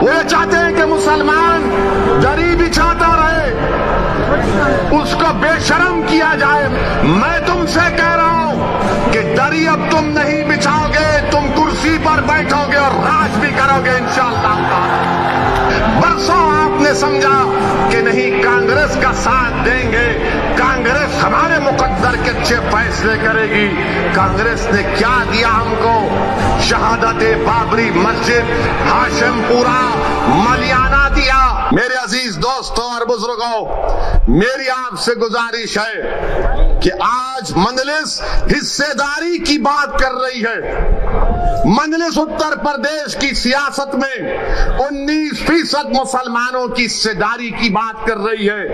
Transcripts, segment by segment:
वो ये चाहते हैं कि मुसलमान दरी बिछाता रहे, उसको बेशर्म किया जाए। मैं तुमसे कह रहा हूं कि दरी अब तुम नहीं बिछाओगे, तुम कुर्सी पर बैठोगे और राज भी करोगे इंशाअल्लाह। बरसों आपने समझा कि नहीं कांग्रेस का साथ देंगे, कांग्रेस हमारे मुकद्दर के अच्छे फैसले करेगी। कांग्रेस ने क्या दिया हमको? शहादत बाबरी मस्जिद, हाशिमपुरा, मलियाना दिया। मेरे अजीज दोस्तों और बुजुर्गों, मेरी आपसे गुजारिश है कि आज मजलिस हिस्सेदारी की बात कर रही है। मजलिस उत्तर प्रदेश की सियासत में 19% मुसलमानों की हिस्सेदारी की बात कर रही है।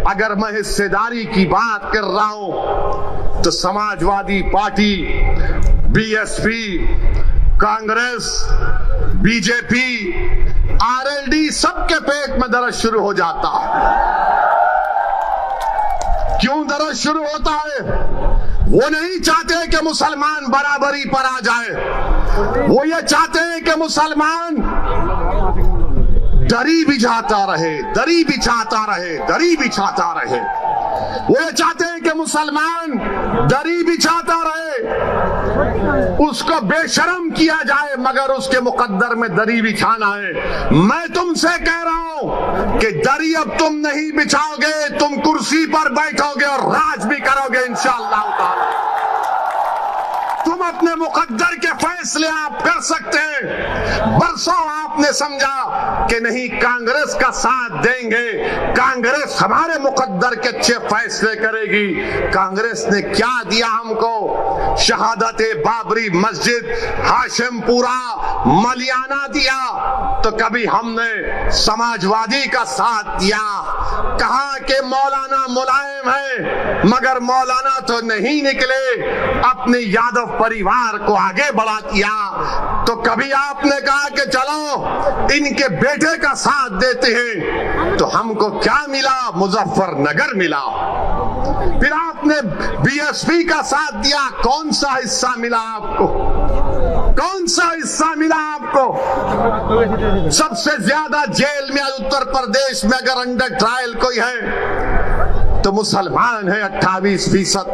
अगर मैं हिस्सेदारी की बात कर रहा हूं तो Samajwadi party, BSP, Congress, BJP, RLD सबके पेट में दर्द शुरू हो जाता है। क्यों दर्द शुरू होता है? वो नहीं चाहते कि मुसलमान बराबरी पर आ जाए, वो ये चाहते हैं कि मुसलमान दरी बिछाता रहे, दरी बिछाता रहे, दरी बिछाता रहे। वो ये चाहते हैं कि मुसलमान दरी बिछाता रहे, उसको बेशर्म किया जाए, मगर उसके मुकद्दर में दरी बिछाना है। मैं तुमसे कह रहा हूं कि दरी अब तुम नहीं बिछाओगे, तुम कुर्सी पर बैठोगे और राज भी करोगे इंशाअल्लाह। तुम अपने मुकद्दर के फैसले आप कर सकते हैं। बरसों आपने समझा कि नहीं कांग्रेस का साथ देंगे, कांग्रेस हमारे मुकद्दर के अच्छे फैसले करेगी। कांग्रेस ने क्या दिया हमको? शहादत बाबरी मस्जिद, हाशिमपुरा, मलियाना दिया। तो कभी हमने समाजवादी का साथ दिया, कहा कि मौलाना मुलायम है, मगर मौलाना तो नहीं निकले, अपने यादव परिवार को आगे बढ़ा दिया। तो कभी आपने कहा कि चलो इनके बेटे का साथ देते हैं, तो हमको क्या मिला? मुजफ्फरनगर मिला। फिर आपने बीएसपी का साथ दिया, कौन सा हिस्सा मिला आपको? कौन सा हिस्सा मिला आपको? सबसे ज्यादा जेल में उत्तर प्रदेश में अगर अंडर ट्रायल कोई है तो मुसलमान है 28%।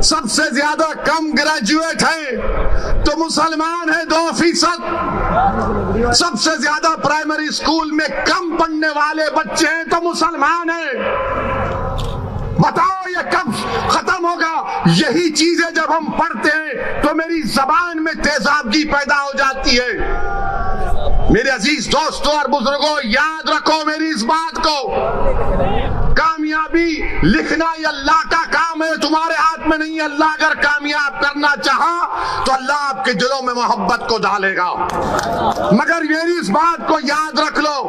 सबसे ज्यादा कम ग्रेजुएट है तो मुसलमान है 2%। सबसे ज्यादा प्राइमरी स्कूल में कम पढ़ने वाले बच्चे हैं तो मुसलमान है। बताओ ये कब खत्म होगा? यही चीजें जब हम पढ़ते हैं तो मेरी जबान में तेजाबगी पैदा हो जाती है। मेरे अजीज दोस्तों और बुजुर्गों, याद रखो मेरी इस बात को, कामयाबी लिखना ये अल्लाह का काम है, तुम्हारे हाथ में नहीं। अल्लाह अगर कामयाब करना चाहा तो अल्लाह आपके दिलों में मोहब्बत को डालेगा। मगर मेरी इस बात को याद रख लो,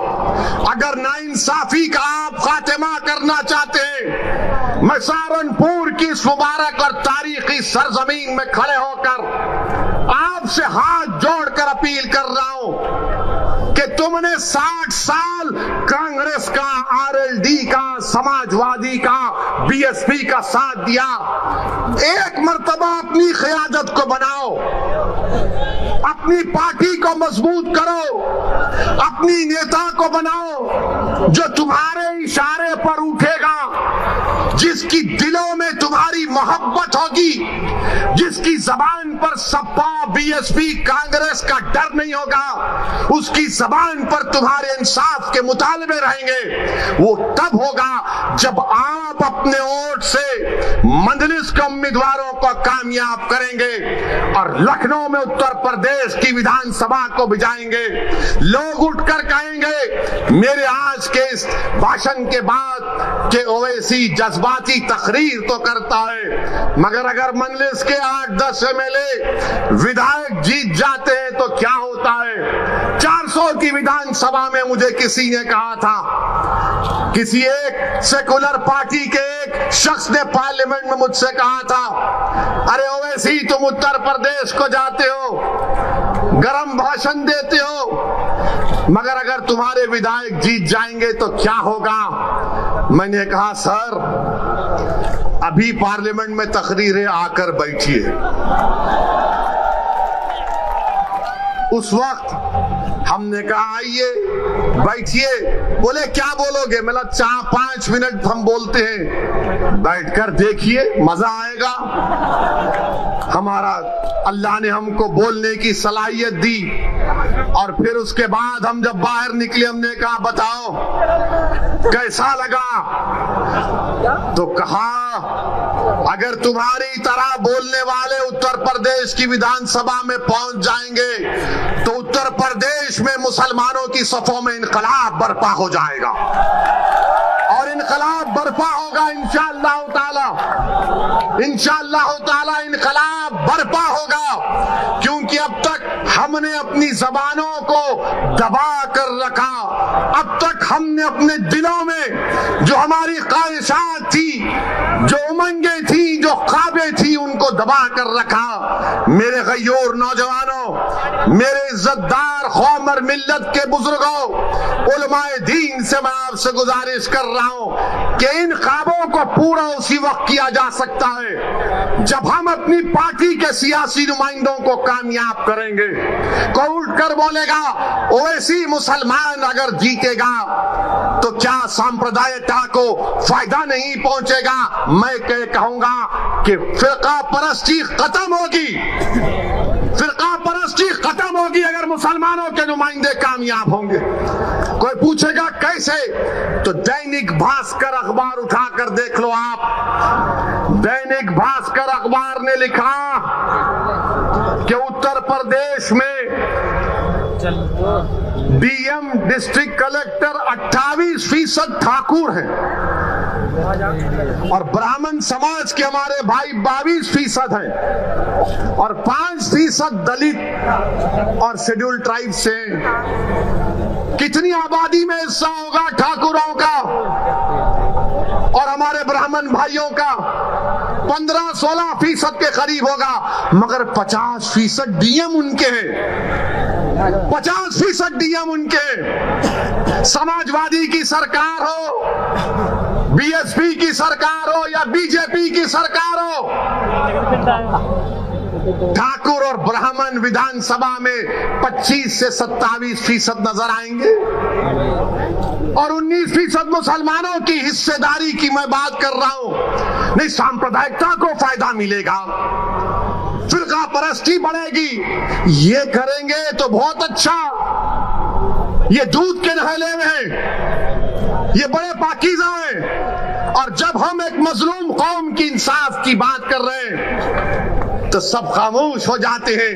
अगर नाइंसाफी का आप खात्मा करना चाहते हैं, मैं सहारनपुर की इस मुबारक और तारीखी सरजमीन में खड़े होकर आपसे हाथ जोड़कर अपील कर रहा हूं कि तुमने 60 साल कांग्रेस का, आरएलडी का, समाजवादी का, बीएसपी का साथ दिया। एक मर्तबा अपनी क़यादत को बनाओ, अपनी पार्टी को मजबूत करो, अपनी नेता को बनाओ जो तुम्हारे इशारे पर उठेगा, जिसकी दिलों में तुम्हारी मोहब्बत होगी, जिसकी जबान पर सपा, बीएसपी, कांग्रेस का डर नहीं होगा, उसकी जबान पर तुम्हारे इंसाफ के मुतालबे रहेंगे। वो तब होगा जब आप अपने वोट से मजलिस के उम्मीदवारों को कामयाब करेंगे और लखनऊ में उत्तर प्रदेश की विधानसभा को भिजाएंगे। लोग उठकर कहेंगे मेरे आज के इस भाषण के बाद के ओवैसी जज्बाती तकरीर तो करता है, मगर अगर मजलिस के 8-10 एमएलए विधायक जीत जाते हैं तो क्या होता है? 400 की विधानसभा में मुझे किसी ने कहा था, किसी एक सेकुलर पार्टी के एक शख्स ने पार्लियामेंट में मुझसे कहा था, अरे ओवैसी तुम उत्तर प्रदेश को जाते हो, गरम भाषण देते हो, मगर अगर तुम्हारे विधायक जीत जाएंगे तो क्या होगा? मैंने कहा सर अभी पार्लियामेंट में तकरीरें आकर बैठिए। उस वक्त हमने कहा आइए बैठिए। बोले क्या बोलोगे? मैं 4-5 मिनट हम बोलते हैं, बैठकर देखिए मजा आएगा। हमारा अल्लाह ने हमको बोलने की सलाहियत दी और फिर उसके बाद हम जब बाहर निकले हमने कहा बताओ कैसा लगा? तो कहा अगर तुम्हारी तरह बोलने वाले उत्तर प्रदेश की विधानसभा में पहुंच जाएंगे तो उत्तर प्रदेश में मुसलमानों की सफों में इनकलाब बर्पा हो जाएगा और इनकलाब बर्पा होगा इंशाअल्लाह ताला, इंशाअल्लाह ताला इनकलाब बर्पा होगा। क्योंकि अब तक हमने अपनी जबानों को दबा कर रखा, अब तक हमने अपने दिलों में जो हमारी ख्वाहिशात थी, जो उमंगें थी, जो ख्वाबें थी, उनको दबा कर रखा। मेरे गयूर नौजवानों, मेरे इज्जतदार कौम और मिल्लत के बुजुर्गों, उलमाए दीन से मैं आपसे गुजारिश कर रहा हूं कि इन ख्वाबों को पूरा उसी वक्त किया जा सकता है जब हम अपनी पार्टी के सियासी नुमाइंदों को कामयाब करेंगे। कोई उठकर बोलेगा ओवैसी मुसलमान अगर जीतेगा तो क्या सांप्रदायिकता को फायदा नहीं पहुंचेगा? मैं कहूंगा कि फिरका परस्ती खत्म होगी, फिरका परस्ती खत्म होगी अगर मुसलमानों के नुमाइंदे कामयाब होंगे। कोई पूछेगा कैसे? तो दैनिक भास्कर अखबार उठाकर देख लो आप। दैनिक भास्कर अखबार ने लिखा कि उत्तर प्रदेश में डीएम डिस्ट्रिक्ट कलेक्टर 28% ठाकुर हैं और ब्राह्मण समाज के हमारे भाई 22% हैं और 5% दलित और शेड्यूल ट्राइब से। कितनी आबादी में हिस्सा होगा ठाकुरों का और हमारे ब्राह्मण भाइयों का? 15-16% के करीब होगा, मगर 50% डीएम उनके हैं, 50% डीएम उनके हैं। समाजवादी की सरकार हो, बीएसपी की सरकार हो या बीजेपी की सरकार हो, ठाकुर और ब्राह्मण विधानसभा में 25 से 27% नजर आएंगे और 19% मुसलमानों की हिस्सेदारी की मैं बात कर रहा हूं। नहीं, सांप्रदायिकता को फायदा मिलेगा, फिरका परस्ती बढ़ेगी। ये करेंगे तो बहुत अच्छा, ये दूध के नहले में हैं, ये बड़े पाकीज़ा हैं। और जब हम एक मजलूम कौम की इंसाफ की बात कर रहे हैं तो सब खामोश हो जाते हैं।